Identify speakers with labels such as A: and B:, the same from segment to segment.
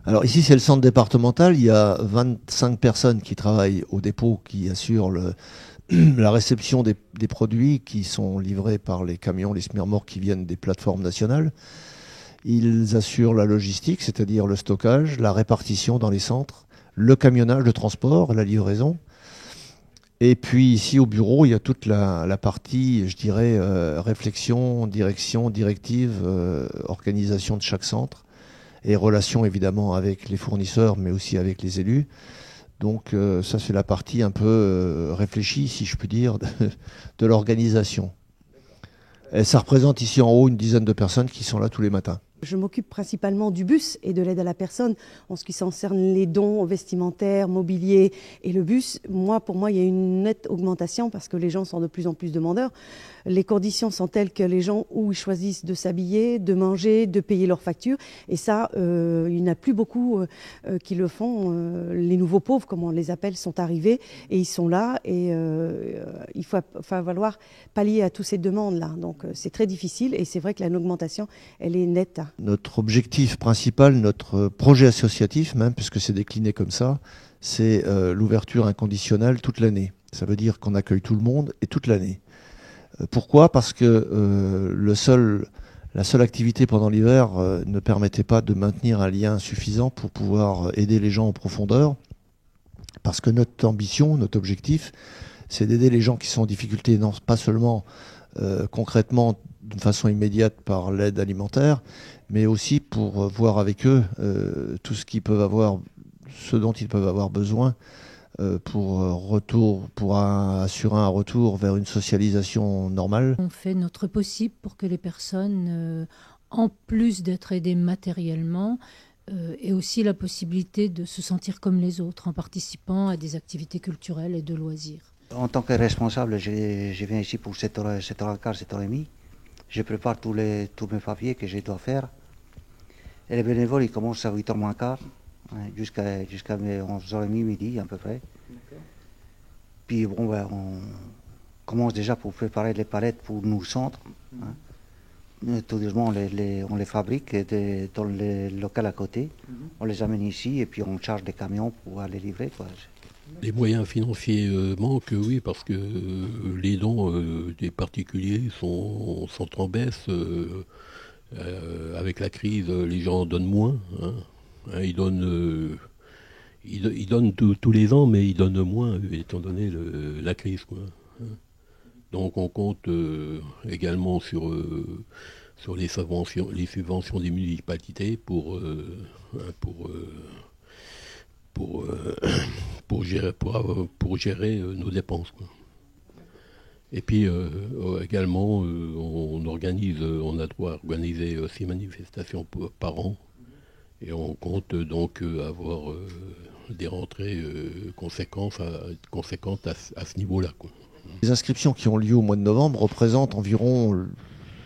A: Alors ici, c'est le centre départemental. Il y a 25 personnes qui travaillent au dépôt, qui assurent la réception des produits qui sont livrés par les camions, les semi-remorques qui viennent des plateformes nationales. Ils assurent la logistique, c'est-à-dire le stockage, la répartition dans les centres, le camionnage, le transport, la livraison. Et puis ici au bureau, il y a toute la partie, je dirais, réflexion, direction, directive, organisation de chaque centre et relations évidemment avec les fournisseurs, mais aussi avec les élus. Donc ça, c'est la partie un peu réfléchie, si je puis dire, de l'organisation. Et ça représente ici en haut une dizaine de personnes qui sont là tous les matins.
B: Je m'occupe principalement du bus et de l'aide à la personne en ce qui concerne les dons vestimentaires, mobilier et le bus. Pour moi, il y a une nette augmentation parce que les gens sont de plus en plus demandeurs. Les conditions sont telles que les gens où ils choisissent de s'habiller, de manger, de payer leurs factures. Et ça, il n'y en a plus beaucoup qui le font. Les nouveaux pauvres, comme on les appelle, sont arrivés et ils sont là. Et il va falloir pallier à toutes ces demandes-là. Donc c'est très difficile et c'est vrai que l'augmentation, elle est nette.
A: Notre objectif principal, notre projet associatif même, puisque c'est décliné comme ça, c'est l'ouverture inconditionnelle toute l'année. Ça veut dire qu'on accueille tout le monde et toute l'année. Pourquoi ? Parce que la seule activité pendant l'hiver ne permettait pas de maintenir un lien suffisant pour pouvoir aider les gens en profondeur. Parce que notre ambition, notre objectif, c'est d'aider les gens qui sont en difficulté, non pas seulement concrètement d'une façon immédiate par l'aide alimentaire, mais aussi pour voir avec eux tout ce qu'ils peuvent avoir, ce dont ils peuvent avoir besoin pour assurer un retour vers une socialisation normale.
C: On fait notre possible pour que les personnes, en plus d'être aidées matériellement, aient aussi la possibilité de se sentir comme les autres en participant à des activités culturelles et de loisirs.
D: En tant que responsable, je viens ici pour 7h15, 7h30. Je prépare tous mes papiers que je dois faire. Et les bénévoles, ils commencent à 8h moins quart, jusqu'à 11h30, midi à peu près. Puis bon, on commence déjà pour préparer les palettes pour nos centres. Tout doucement, on les fabrique dans les locaux à côté. On les amène ici et puis on charge des camions pour aller livrer, quoi.
E: Les moyens financiers manquent, oui, parce que les dons des particuliers sont en baisse. Avec la crise, les gens donnent moins. Ils donnent tous les ans, mais ils donnent moins, étant donné la crise, quoi. Donc on compte également sur les subventions des municipalités pour gérer nos dépenses, quoi. Et puis également, on a droit à organiser 6 manifestations par an. Et on compte donc avoir des rentrées conséquentes à ce niveau-là, quoi.
A: Les inscriptions qui ont lieu au mois de novembre représentent environ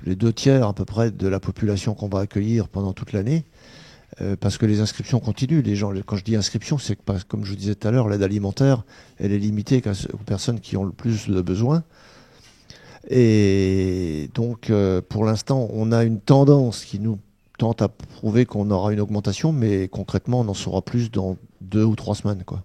A: les 2/3 à peu près de la population qu'on va accueillir pendant toute l'année. Parce que les inscriptions continuent. Les gens, quand je dis inscription, c'est que, comme je vous disais tout à l'heure, l'aide alimentaire, elle est limitée aux personnes qui ont le plus de besoins. Et donc, pour l'instant, on a une tendance qui nous tente à prouver qu'on aura une augmentation, mais concrètement, on en saura plus dans 2 ou 3 semaines, quoi.